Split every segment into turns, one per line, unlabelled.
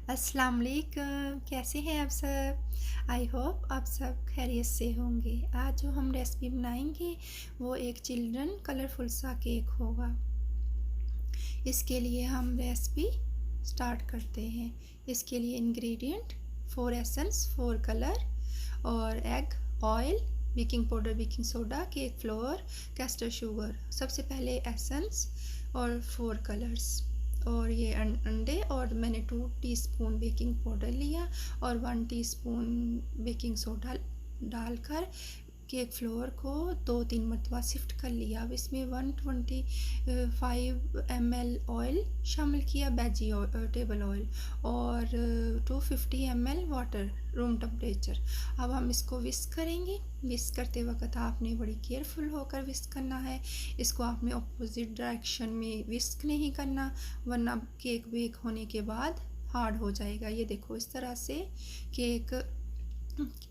अस्सलाम वालेकुम, कैसे हैं आप सब। आई होप आप सब खैरियत से होंगे। आज जो हम रेसिपी बनाएंगे वो एक चिल्ड्रन कलरफुल सा केक होगा। इसके लिए हम रेसिपी स्टार्ट करते हैं। इसके लिए इंग्रेडिएंट 4 एसेंस, 4 कलर और egg, oil, baking powder, baking soda, cake floor, castor sugar. सबसे पहले एसेंस और 4 कलर्स और ये अंडे, और मैंने 2 टीस्पून बेकिंग पाउडर लिया और 1 टीस्पून बेकिंग सोडा डालकर केक फ्लोर को 2-3 मरतबा शिफ्ट कर लिया। अब इसमें 125 ml ऑयल शामिल किया, टेबल ऑयल, और 250 ml वाटर रूम टेम्परेचर। अब हम इसको विस्क करेंगे। विस्क करते वक्त आपने बड़ी केयरफुल होकर विस्क करना है। इसको आपने अपोजिट डायरेक्शन में विस्क नहीं करना, वरना केक बेक होने के बाद हार्ड हो जाएगा। ये देखो, इस तरह से केक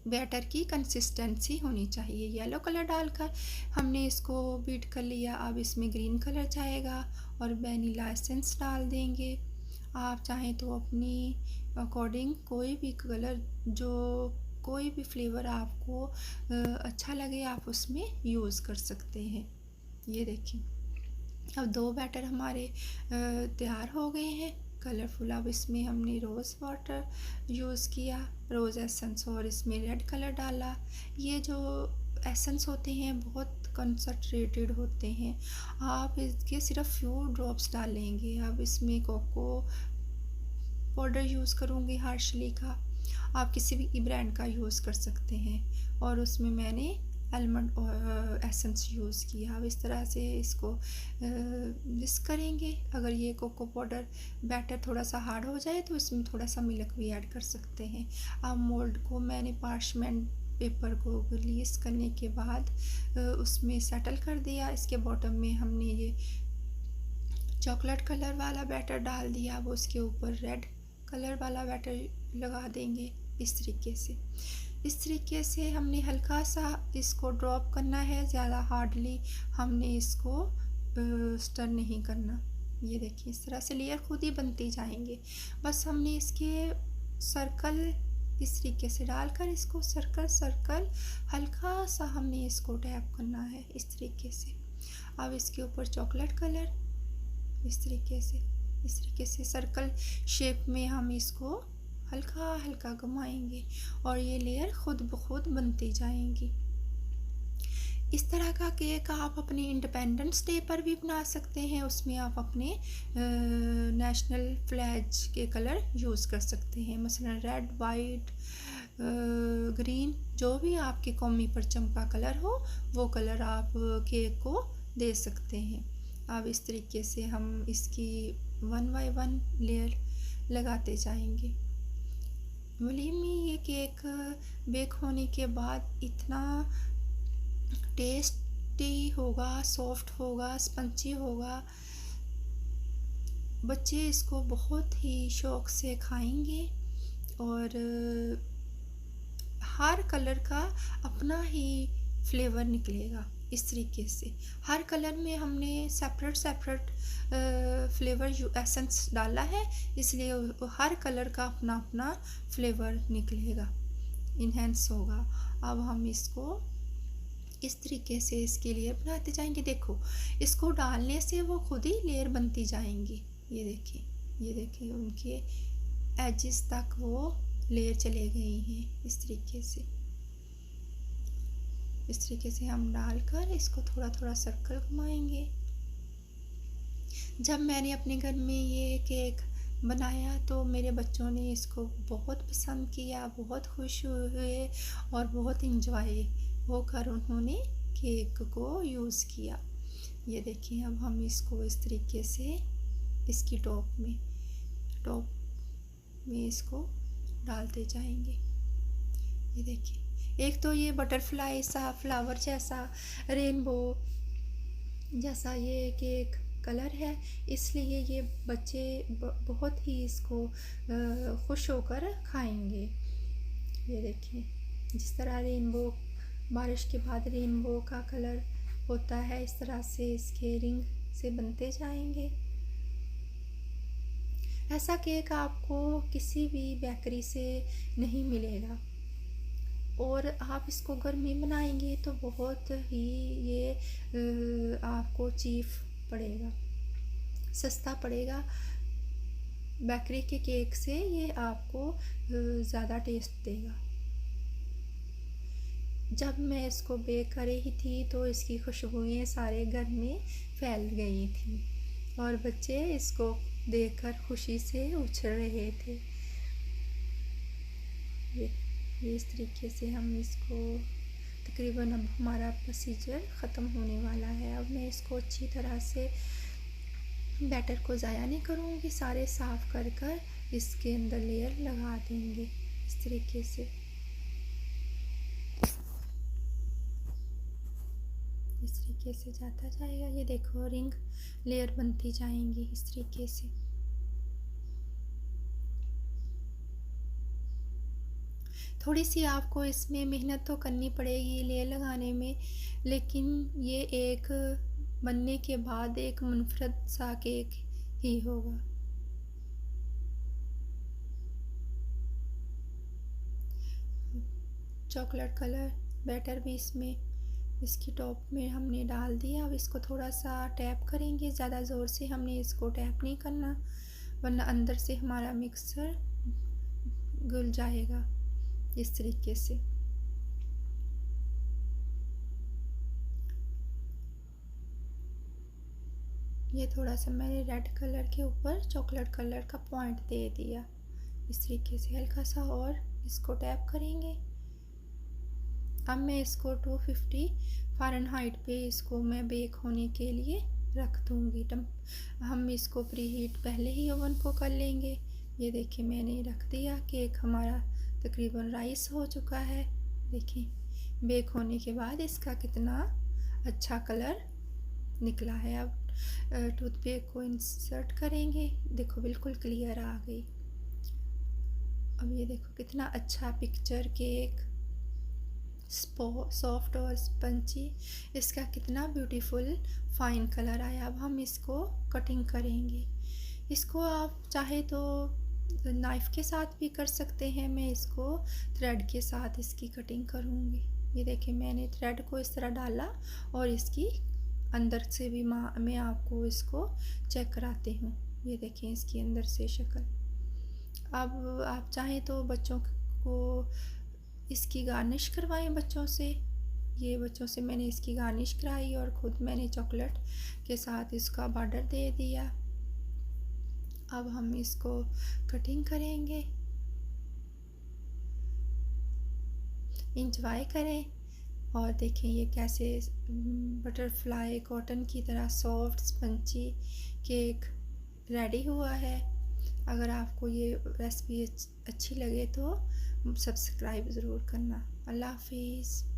बैटर की कंसिस्टेंसी होनी चाहिए। येलो कलर डालकर हमने इसको बीट कर लिया। अब इसमें ग्रीन कलर जाएगा और वैनिला एसेंस डाल देंगे। आप चाहें तो अपनी अकॉर्डिंग कोई भी कलर, जो कोई भी फ्लेवर आपको अच्छा लगे, आप उसमें यूज़ कर सकते हैं। ये देखिए, अब 2 बैटर हमारे तैयार हो गए हैं कलरफुल। अब इसमें हमने रोज़ वाटर यूज़ किया, रोज़ एसेंस, और इसमें रेड कलर डाला। ये जो एसेंस होते हैं बहुत कंसनट्रेटेड होते हैं, आप इसके सिर्फ फ्यू ड्रॉप्स डालेंगे। अब इसमें कोको पाउडर यूज़ करूँगी हार्शली का, आप किसी भी ब्रांड का यूज़ कर सकते हैं, और उसमें मैंने आलमंड एसेंस यूज़ किया। अब इस तरह से इसको मिक्स करेंगे। अगर ये कोको पाउडर बैटर थोड़ा सा हार्ड हो जाए तो इसमें थोड़ा सा मिल्क भी ऐड कर सकते हैं। अब मोल्ड को मैंने पार्चमेंट पेपर को रिलीज़ करने के बाद उसमें सेटल कर दिया। इसके बॉटम में हमने ये चॉकलेट कलर वाला बैटर डाल दिया। अब उसके ऊपर रेड कलर वाला बैटर लगा देंगे। इस तरीके से हमने हल्का सा इसको ड्रॉप करना है, ज़्यादा हार्डली हमने इसको स्टर नहीं करना। ये देखिए, इस तरह से लेयर खुद ही बनती जाएंगे। बस हमने इसके सर्कल इस तरीके से डालकर इसको सर्कल हल्का सा हमने इसको टैप करना है, इस तरीके से। अब इसके ऊपर चॉकलेट कलर इस तरीके से सर्कल शेप में हम इसको हल्का हल्का घुमाएंगे और ये लेयर खुद ब खुद बनती जाएंगी। इस तरह का केक आप अपने इंडिपेंडेंस डे पर भी बना सकते हैं। उसमें आप अपने नेशनल फ्लैग के कलर यूज़ कर सकते हैं, मसलन रेड, वाइट, ग्रीन, जो भी आपके कौमी परचम का कलर हो वो कलर आप केक को दे सकते हैं। अब इस तरीके से हम इसकी 1 बाय 1 लेयर लगाते जाएंगे। बलीव मी, ये केक बेक होने के बाद इतना टेस्टी होगा, सॉफ्ट होगा, स्पंजी होगा। बच्चे इसको बहुत ही शौक़ से खाएंगे और हर कलर का अपना ही फ्लेवर निकलेगा। इस तरीके से हर कलर में हमने सेपरेट फ्लेवर एसेंस डाला है, इसलिए हर कलर का अपना अपना फ्लेवर निकलेगा, इन्हेंस होगा। अब हम इसको इस तरीके से इसके लेयर बनाते जाएंगे। देखो, इसको डालने से वो खुद ही लेयर बनती जाएंगी। ये देखिए उनके एजेस तक वो लेयर चले गई हैं। इस तरीके से हम डालकर इसको थोड़ा थोड़ा सर्कल घुमाएंगे। जब मैंने अपने घर में ये केक बनाया तो मेरे बच्चों ने इसको बहुत पसंद किया, बहुत खुश हुए और बहुत इंजॉय होकर उन्होंने केक को यूज़ किया। ये देखिए, अब हम इसको इस तरीके से इसकी टॉप में इसको डालते जाएंगे। ये देखिए, एक तो ये बटरफ्लाई सा, फ्लावर जैसा, रेनबो जैसा ये केक कलर है, इसलिए ये बच्चे बहुत ही इसको खुश होकर खाएंगे। ये देखिए, जिस तरह रेनबो, बारिश के बाद रेनबो का कलर होता है, इस तरह से इसके रिंग से बनते जाएंगे। ऐसा केक आपको किसी भी बेकरी से नहीं मिलेगा, और आप इसको घर में बनाएंगे तो बहुत ही ये आपको चीप पड़ेगा, सस्ता पड़ेगा। बेकरी के केक से ये आपको ज़्यादा टेस्ट देगा। जब मैं इसको बेक कर रही थी तो इसकी खुशबुएं सारे घर में फैल गई थी और बच्चे इसको देखकर खुशी से उछल रहे थे। ये इस तरीके से हम इसको तकरीबन, अब हमारा प्रोसीजर ख़त्म होने वाला है। अब मैं इसको अच्छी तरह से बैटर को ज़ाया नहीं करूँगी, सारे साफ़ कर कर इसके अंदर लेयर लगा देंगे इस तरीके से। इस तरीके से जाता जाएगा, ये देखो रिंग लेयर बनती जाएंगी इस तरीके से। थोड़ी सी आपको इसमें मेहनत तो करनी पड़ेगी लेयर लगाने में, लेकिन ये एक बनने के बाद एक मुनफरद सा केक ही होगा। चॉकलेट कलर बैटर भी इसमें इसकी टॉप में हमने डाल दिया। अब इसको थोड़ा सा टैप करेंगे, ज़्यादा ज़ोर से हमने इसको टैप नहीं करना, वरना अंदर से हमारा मिक्सर घुल जाएगा इस तरीके से। ये थोड़ा सा मैंने रेड कलर के ऊपर चॉकलेट कलर का पॉइंट दे दिया इस तरीके से हल्का सा, और इसको टैप करेंगे। अब मैं इसको 250 फ़ारेनहाइट पे इसको मैं बेक होने के लिए रख दूँगी। हम इसको प्री हीट पहले ही ओवन को कर लेंगे। ये देखिए मैंने रख दिया, केक हमारा तकरीबन राइस हो चुका है। देखिए बेक होने के बाद इसका कितना अच्छा कलर निकला है। अब टूथपिक को इंसर्ट करेंगे, देखो बिल्कुल क्लियर आ गई। अब ये देखो कितना अच्छा पिक्चर केक, सॉफ्ट और स्पंची, इसका कितना ब्यूटीफुल फाइन कलर आया। अब हम इसको कटिंग करेंगे। इसको आप चाहे तो नाइफ़ के साथ भी कर सकते हैं, मैं इसको थ्रेड के साथ इसकी कटिंग करूँगी। ये देखिए मैंने थ्रेड को इस तरह डाला और इसकी अंदर से भी मैं आपको इसको चेक कराती हूँ। ये देखें इसकी अंदर से शक्ल। अब आप चाहें तो बच्चों को इसकी गार्निश करवाएं बच्चों से। ये बच्चों से मैंने इसकी गार्निश कराई और ख़ुद मैंने चॉकलेट के साथ इसका बॉर्डर दे दिया। अब हम इसको कटिंग करेंगे। इंजॉय करें और देखें ये कैसे बटरफ्लाई कॉटन की तरह सॉफ्ट स्पंची केक रेडी हुआ है। अगर आपको ये रेसिपी अच्छी लगे तो सब्सक्राइब ज़रूर करना। अल्लाह हाफिज़।